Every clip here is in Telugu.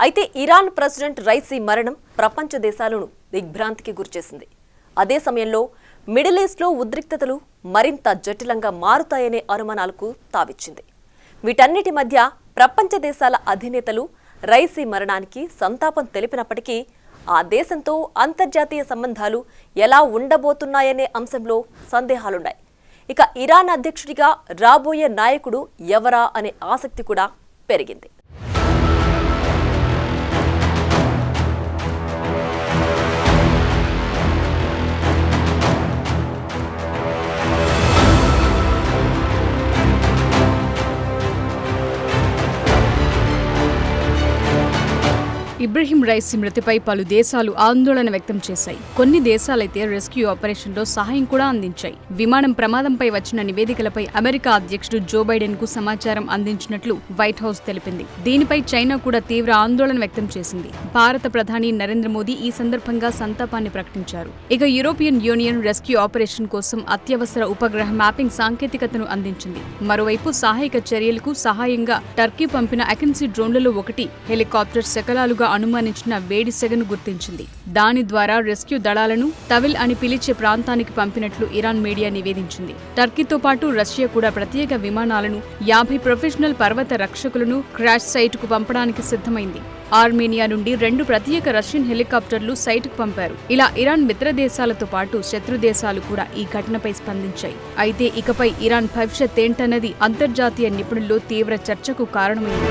అయితే ఇరాన్ ప్రెసిడెంట్ రైసీ మరణం ప్రపంచ దేశాలను దిగ్భ్రాంతికి గురిచేసింది. అదే సమయంలో మిడిల్ ఈస్ట్లో ఉద్రిక్తతలు మరింత జటిలంగా మారుతాయనే అనుమానాలకు తావిచ్చింది. వీటన్నిటి మధ్య ప్రపంచ దేశాల అధినేతలు రైసీ మరణానికి సంతాపం తెలిపినప్పటికీ ఆ దేశంతో అంతర్జాతీయ సంబంధాలు ఎలా ఉండబోతున్నాయనే అంశంలో సందేహాలున్నాయి. ఇక ఇరాన్ అధ్యక్షుడిగా రాబోయే నాయకుడు ఎవరా అనే ఆసక్తి కూడా పెరిగింది. ఇబ్రహీం రైసీ మృతిపై పలు దేశాలు ఆందోళన వ్యక్తం చేశాయి. కొన్ని దేశాలైతే రెస్క్యూ ఆపరేషన్లో సహాయం కూడా అందించాయి. విమానం ప్రమాదంపై వచ్చిన నివేదికలపై అమెరికా అధ్యక్షుడు జో బైడెన్ కు సమాచారం అందించినట్లు వైట్ హౌస్ తెలిపింది. దీనిపై చైనా కూడా తీవ్ర ఆందోళన వ్యక్తం చేసింది. భారత ప్రధాని నరేంద్ర మోదీ ఈ సందర్భంగా సంతాపాన్ని ప్రకటించారు. ఇక యూరోపియన్ యూనియన్ రెస్క్యూ ఆపరేషన్ కోసం అత్యవసర ఉపగ్రహ మ్యాపింగ్ సాంకేతికతను అందించింది. మరోవైపు సహాయక చర్యలకు సహాయంగా టర్కీ పంపిన అకెన్సీ డ్రోన్లలో ఒకటి హెలికాప్టర్ శకలాలుగా అనుమానించిన వేడి సెగను గుర్తించింది. దాని ద్వారా రెస్క్యూ దళాలను తవిల్ అని పిలిచే ప్రాంతానికి పంపినట్లు ఇరాన్ మీడియా నివేదించింది. టర్కీతో పాటు రష్యా కూడా ప్రత్యేక విమానాలను 50 ప్రొఫెషనల్ పర్వత రక్షకులను క్రాష్ సైటుకు పంపడానికి సిద్ధమైంది. ఆర్మేనియా నుండి 2 ప్రత్యేక రష్యన్ హెలికాప్టర్లు సైటుకు పంపారు. ఇలా ఇరాన్ మిత్ర దేశాలతో పాటు శత్రు దేశాలు కూడా ఈ ఘటనపై స్పందించాయి. అయితే ఇకపై ఇరాన్ భవిష్యత్ ఏంటన్నది అంతర్జాతీయ నిపుణుల్లో తీవ్ర చర్చకు కారణమైంది.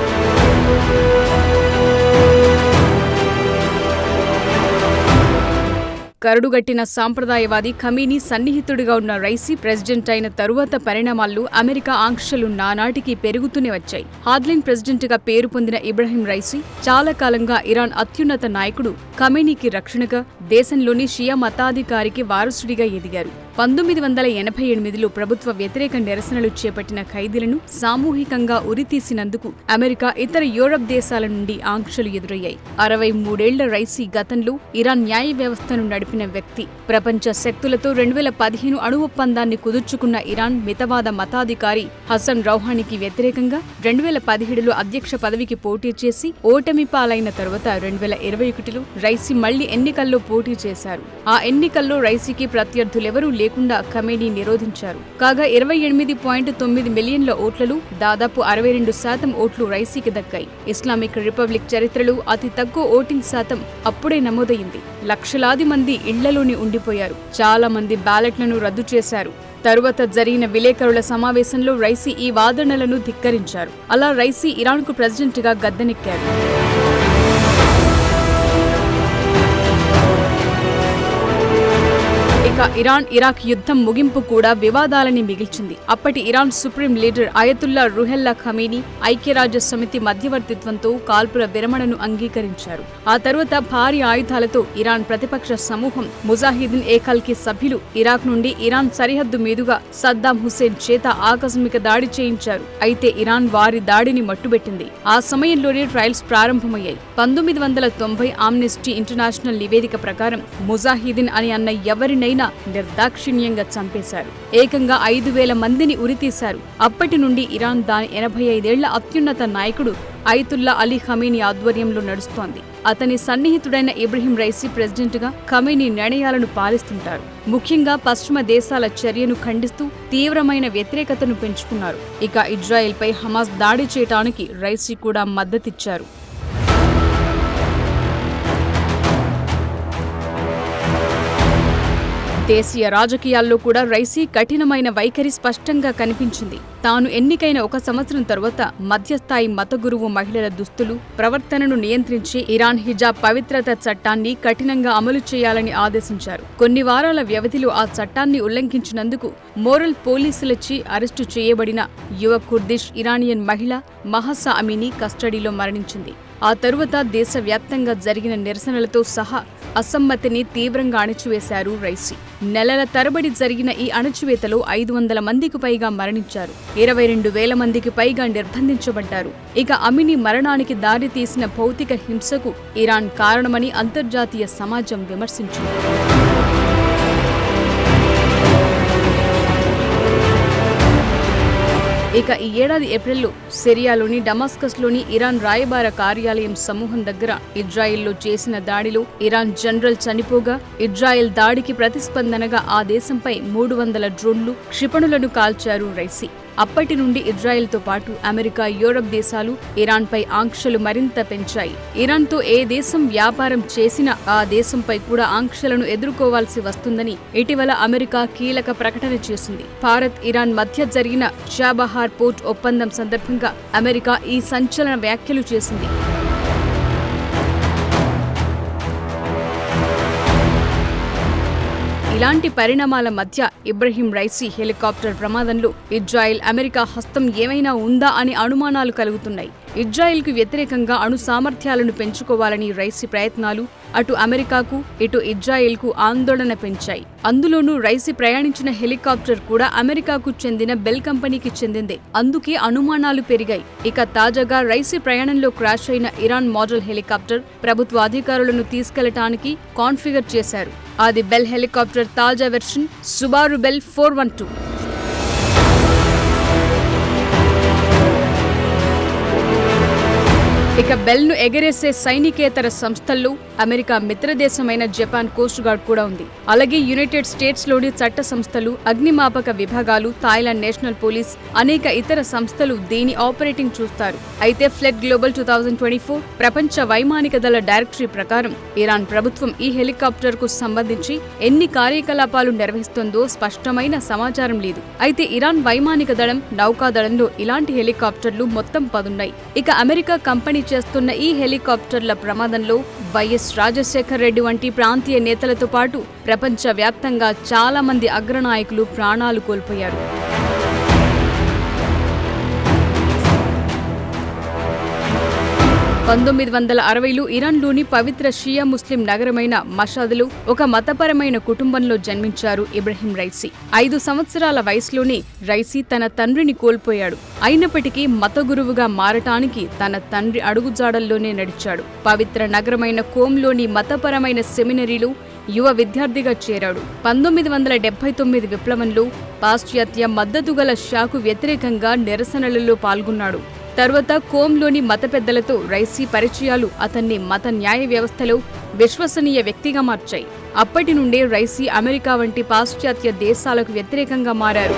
కరడుగట్టిన సాంప్రదాయవాది ఖమీనీ సన్నిహితుడిగా ఉన్న రైసీ ప్రెసిడెంట్ అయిన తరువాత పరిణామాల్లో అమెరికా ఆంక్షలు నానాటికి పెరుగుతూనే వచ్చాయి. హాద్లిన్ ప్రెసిడెంట్గా పేరు పొందిన ఇబ్రహీం రైసీ చాలా కాలంగా ఇరాన్ అత్యున్నత నాయకుడు ఖమీనీకి రక్షణగా, దేశంలోని షియా మతాధికారికి వారసుడిగా ఎదిగారు. 1988లో ప్రభుత్వ వ్యతిరేక నిరసనలు చేపట్టిన ఖైదీలను సామూహికంగా ఉరితీసినందుకు అమెరికా, ఇతర యూరప్ దేశాల నుండి ఆంక్షలు ఎదురయ్యాయి. 63 ఏళ్ల రైసీ గతంలో ఇరాన్ న్యాయ వ్యవస్థను నడిపిన వ్యక్తి. ప్రపంచ శక్తులతో 2015 అణు ఒప్పందాన్ని కుదుర్చుకున్న ఇరాన్ మితవాద మతాధికారి హసన్ రౌహానీకి వ్యతిరేకంగా 2017లో అధ్యక్ష పదవికి పోటీ చేసి ఓటమి పాలైన తరువాత 2021లో రైసీ మళ్లీ ఎన్నికల్లో పోటీ చేశారు. ఆ ఎన్నికల్లో రైసీకి ప్రత్యర్థులెవరూ లేకుండా ఖమేనీ నిరోధించారు. కాగా 28.9 మిలియన్ల ఓట్లలో దాదాపు 62% ఓట్లు రైసీకి దక్కాయి. ఇస్లామిక్ రిపబ్లిక్ చరిత్రలో అతి తక్కువ ఓటింగ్ శాతం అప్పుడే నమోదైంది. లక్షలాది మంది ఇళ్లలోనే ఉండిపోయారు. చాలా మంది బ్యాలెట్లను రద్దు చేశారు. తరువాత జరిగిన విలేకరుల సమావేశంలో రైసీ ఈ వాదనలను ధిక్కరించారు. అలా రైసీ ఇరాన్కు ప్రెసిడెంట్గా గద్దెనెక్కారు. ఇరాన్ ఇరాక్ యుద్ధం ముగింపు కూడా వివాదాలని మిగిల్చింది. అప్పటి ఇరాన్ సుప్రీం లీడర్ అయతుల్లా రుహెల్లా ఖమీనీ ఐక్యరాజ్య సమితి మధ్యవర్తిత్వంతో కాల్పుల విరమణను అంగీకరించారు. ఆ తరువాత భారీ ఆయుధాలతో ఇరాన్ ప్రతిపక్ష సమూహం ముజాహిదీన్ ఏకల్కి సభ్యులు ఇరాక్ నుండి ఇరాన్ సరిహద్దు మీదుగా సద్దాం హుసేన్ చేత ఆకస్మిక దాడి చేయించారు. అయితే ఇరాన్ వారి దాడిని మట్టుబెట్టింది. ఆ సమయంలోనే ట్రయల్స్ ప్రారంభమయ్యాయి. 1990 ఆమ్నెస్టీ ఇంటర్నేషనల్ నివేదిక ప్రకారం ముజాహిదీన్ అని అన్న ఎవరినైనా నిర్దాక్షిణ్యంగా చంపేశారు. ఏకంగా 5,000 మందిని ఉరితీశారు. అప్పటి నుండి ఇరాన్ దాని 85 ఏళ్ల అత్యున్నత నాయకుడు అయతుల్లా అలీ ఖమీనీ ఆధ్వర్యంలో నడుస్తోంది. అతని సన్నిహితుడైన ఇబ్రహీం రైసీ ప్రెసిడెంట్గా ఖమీనీ నిర్ణయాలను పాలిస్తుంటారు. ముఖ్యంగా పశ్చిమ దేశాల చర్యను ఖండిస్తూ తీవ్రమైన వ్యతిరేకతను పెంచుకున్నారు. ఇక ఇజ్రాయెల్పై హమాస్ దాడి చేయడానికి రైసీ కూడా మద్దతిచ్చారు. దేశీయ రాజకీయాల్లో కూడా రైసీ కఠినమైన వైఖరి స్పష్టంగా కనిపించింది. తాను ఎన్నికైన 1 సంవత్సరం తరువాత మధ్యస్థాయి మత గురువు మహిళల దుస్తులు, ప్రవర్తనను నియంత్రించే ఇరాన్ హిజాబ్ పవిత్రత చట్టాన్ని కఠినంగా అమలు చేయాలని ఆదేశించారు. కొన్ని వారాల వ్యవధిలో ఆ చట్టాన్ని ఉల్లంఘించినందుకు మోరల్ పోలీసులచే అరెస్టు చేయబడిన యువ కుర్దిష్ ఇరానియన్ మహిళ మహసా అమీనీ కస్టడీలో మరణించింది. ఆ తరువాత దేశవ్యాప్తంగా జరిగిన నిరసనలతో సహా అసమ్మతిని తీవ్రంగా అణచివేశారు రైసీ. నెలల తరబడి జరిగిన ఈ అణచివేతలో 500 మందికి పైగా మరణించారు. 22,000 మందికి పైగా నిర్బంధించబడ్డారు. ఇక అమినీ మరణానికి దారి తీసిన భౌతిక హింసకు ఇరాన్ కారణమని అంతర్జాతీయ సమాజం విమర్శించింది. ఇక ఈ ఏడాది ఏప్రిల్లో సిరియాలోని డమాస్కస్లోని ఇరాన్ రాయబార కార్యాలయం సమూహం దగ్గర ఇజ్రాయెల్లో చేసిన దాడిలో ఇరాన్ జనరల్ చనిపోగా ఇజ్రాయెల్ దాడికి ప్రతిస్పందనగా ఆ దేశంపై 300 డ్రోన్లు క్షిపణులను కాల్చారు రైసీ. అప్పటి నుండి ఇజ్రాయెల్తో పాటు అమెరికా, యూరప్ దేశాలు ఇరాన్పై ఆంక్షలు మరింత పెంచాయి. ఇరాన్తో ఏ దేశం వ్యాపారం చేసినా ఆ దేశంపై కూడా ఆంక్షలను ఎదుర్కోవాల్సి వస్తుందని ఇటీవల అమెరికా కీలక ప్రకటన చేసింది. భారత్, ఇరాన్ మధ్య జరిగిన చాబహార్ పోర్ట్ ఒప్పందం సందర్భంగా అమెరికా ఈ సంచలన వ్యాఖ్యలు చేసింది. ఇలాంటి పరిణామాల మధ్య ఇబ్రహీం రైసీ హెలికాప్టర్ ప్రమాదంలో ఇజ్రాయెల్, అమెరికా హస్తం ఏమైనా ఉందా అని అనుమానాలు కలుగుతున్నాయి. ఇజ్రాయెల్కు వ్యతిరేకంగా అణు సామర్థ్యాలను పెంచుకోవాలని రైసీ ప్రయత్నాలు అటు అమెరికాకు, ఇటు ఇజ్రాయెల్కు ఆందోళన పెంచాయి. అందులోనూ రైసీ ప్రయాణించిన హెలికాప్టర్ కూడా అమెరికాకు చెందిన బెల్ కంపెనీకి చెందిందే. అందుకే అనుమానాలు పెరిగాయి. ఇక తాజాగా రైసీ ప్రయాణంలో క్రాష్ అయిన ఇరాన్ మోడల్ హెలికాప్టర్ ప్రభుత్వ అధికారులను తీసుకెళ్లటానికి కాన్ఫిగర్ చేశారు. అది బెల్ హెలికాప్టర్ తాజా వెర్షన్ సుబారు బెల్ 412. ఇక బెల్ను ఎగరేసే సైనికేతర సంస్థల్లో అమెరికా మిత్రదేశమైన జపాన్ కోస్ట్ గార్డ్ కూడా ఉంది. అలాగే యునైటెడ్ స్టేట్స్లోని చట్ట సంస్థలు, అగ్నిమాపక విభాగాలు, థాయిలాండ్ నేషనల్ పోలీస్, అనేక ఇతర సంస్థలు దీని ఆపరేటింగ్ చూస్తారు. అయితే ఫ్లెడ్ గ్లోబల్ 2024 ప్రపంచ వైమానిక దళ డైరెక్టరీ ప్రకారం ఇరాన్ ప్రభుత్వం ఈ హెలికాప్టర్కు సంబంధించి ఎన్ని కార్యకలాపాలు నిర్వహిస్తుందో స్పష్టమైన సమాచారం లేదు. అయితే ఇరాన్ వైమానిక దళం, నౌకాదళంలో ఇలాంటి హెలికాప్టర్లు మొత్తం 10 ఉన్నాయి. ఇక అమెరికా కంపెనీ చేస్తున్న ఈ హెలికాప్టర్ల ప్రమాదంలో వైఎస్ రాజశేఖర్ రెడ్డి వంటి ప్రాంతీయ నేతలతో పాటు ప్రపంచ వ్యాప్తంగా చాలా మంది అగ్రనాయకులు ప్రాణాలు కోల్పోయారు. 1960లో ఇరాన్లోని పవిత్ర షియా ముస్లిం నగరమైన మషాద్లో ఒక మతపరమైన కుటుంబంలో జన్మించారు ఇబ్రహీం రైసీ. 5 సంవత్సరాల వయసులోనే రైసీ తన తండ్రిని కోల్పోయాడు. అయినప్పటికీ మత గురువుగా మారటానికి తన తండ్రి అడుగుజాడల్లోనే నడిచాడు. పవిత్ర నగరమైన కోమ్లోని మతపరమైన సెమినరీలో యువ విద్యార్థిగా చేరాడు. 1979 విప్లవంలో పాశ్చాత్య మద్దతుగల షాకు వ్యతిరేకంగా నిరసనలలో పాల్గొన్నాడు. తర్వాత కోమ్లోని మత పెద్దలతో రైసీ పరిచయాలు అతన్ని మత న్యాయ వ్యవస్థలో విశ్వసనీయ వ్యక్తిగా మార్చాయి. అప్పటి నుండే రైసీ అమెరికా వంటి పాశ్చాత్య దేశాలకు వ్యతిరేకంగా మారారు.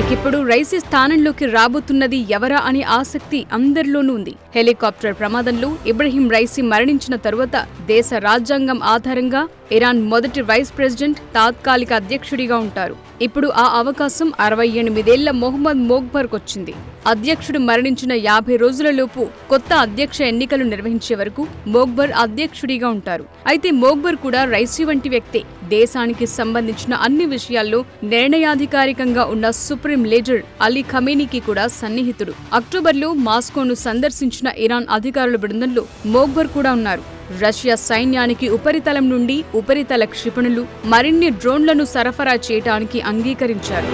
ఇకిప్పుడు రైసీ స్థానంలోకి రాబోతున్నది ఎవరా అనే ఆసక్తి అందరిలోనూ ఉంది. హెలికాప్టర్ ప్రమాదంలో ఇబ్రహీం రైసీ మరణించిన తరువాత దేశ రాజ్యాంగం ఆధారంగా ఇరాన్ మొదటి వైస్ ప్రెసిడెంట్, తాత్కాలిక అధ్యక్షుడిగా ఉంటారు. ఇప్పుడు ఆ అవకాశం 68 ఏళ్ల మొహమ్మద్ మోగ్బర్కు వచ్చింది. అధ్యక్షుడు మరణించిన 50 రోజులలోపు కొత్త అధ్యక్ష ఎన్నికలు నిర్వహించే వరకు మోగ్బర్ అధ్యక్షుడిగా ఉంటారు. అయితే మోగ్బర్ కూడా రైసీ వంటి వ్యక్తే. దేశానికి సంబంధించిన అన్ని విషయాల్లో నిర్ణయాధికారికంగా ఉన్న సుప్రీం లీడర్ అలీ ఖమేనీకి కూడా సన్నిహితుడు. అక్టోబర్లో మాస్కోను సందర్శించిన ఇరాన్ అధికారుల బృందంలో మోగ్బర్ కూడా ఉన్నారు. రష్యా సైన్యానికి ఉపరితలం నుండి ఉపరితల క్షిపణులు, మరిన్ని డ్రోన్లను సరఫరా చేయడానికి అంగీకరించారు.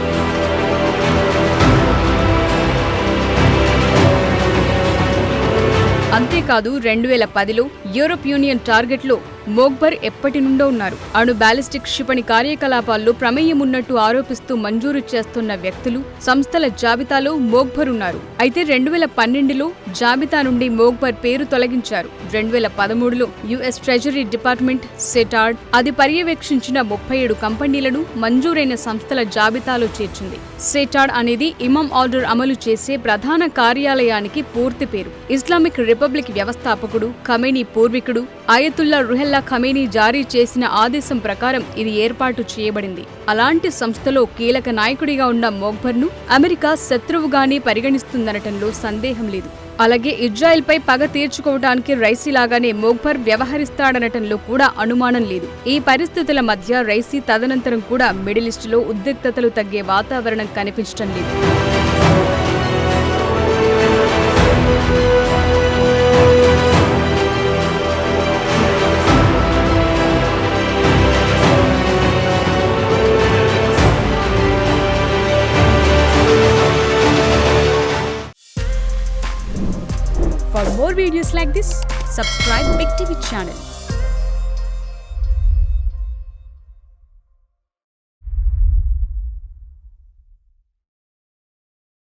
అంతేకాదు 2010లో యూరోప్ యూనియన్ టార్గెట్లో మోగ్బర్ ఎప్పటి నుండో ఉన్నారు. అణు బాలిస్టిక్ క్షిపణి కార్యకలాపాల్లో ప్రమేయం ఉన్నట్టు ఆరోపిస్తూ మంజూరు చేస్తున్న వ్యక్తులు, సంస్థల జాబితాలో మోగ్బర్ ఉన్నారు. అయితే 2012లో జాబితా నుండి మోగ్బర్ పేరు తొలగించారు. 2013లో యుఎస్ ట్రెజరీ డిపార్ట్మెంట్ సెటార్డ్ అది పర్యవేక్షించిన 37 కంపెనీలను మంజూరైన సంస్థల జాబితాలో చేర్చింది. సెటార్డ్ అనేది ఇమాం ఆర్డర్ అమలు చేసే ప్రధాన కార్యాలయానికి పూర్తి పేరు. ఇస్లామిక్ రిపబ్లిక్ వ్యవస్థాపకుడు, ఖమేనీ పూర్వీకుడు అయతుల్లా రుహెల్లా ఖమేనీ జారీ చేసిన ఆదేశం ప్రకారం ఇది ఏర్పాటు చేయబడింది. అలాంటి సంస్థలో కీలక నాయకుడిగా ఉన్న మోగ్బర్ను అమెరికా శత్రువుగానే పరిగణిస్తుందనటంలో సందేహం లేదు. అలాగే ఇజ్రాయెల్పై పగ తీర్చుకోవడానికి రైసీలాగానే మోగ్బర్ వ్యవహరిస్తాడనటంలో కూడా అనుమానం లేదు. ఈ పరిస్థితుల మధ్య రైసీ తదనంతరం కూడా మిడిల్ ఈస్టులో ఉద్రిక్తతలు తగ్గే వాతావరణం కనిపించడం లేదు. For more videos like this, subscribe Big TV channel.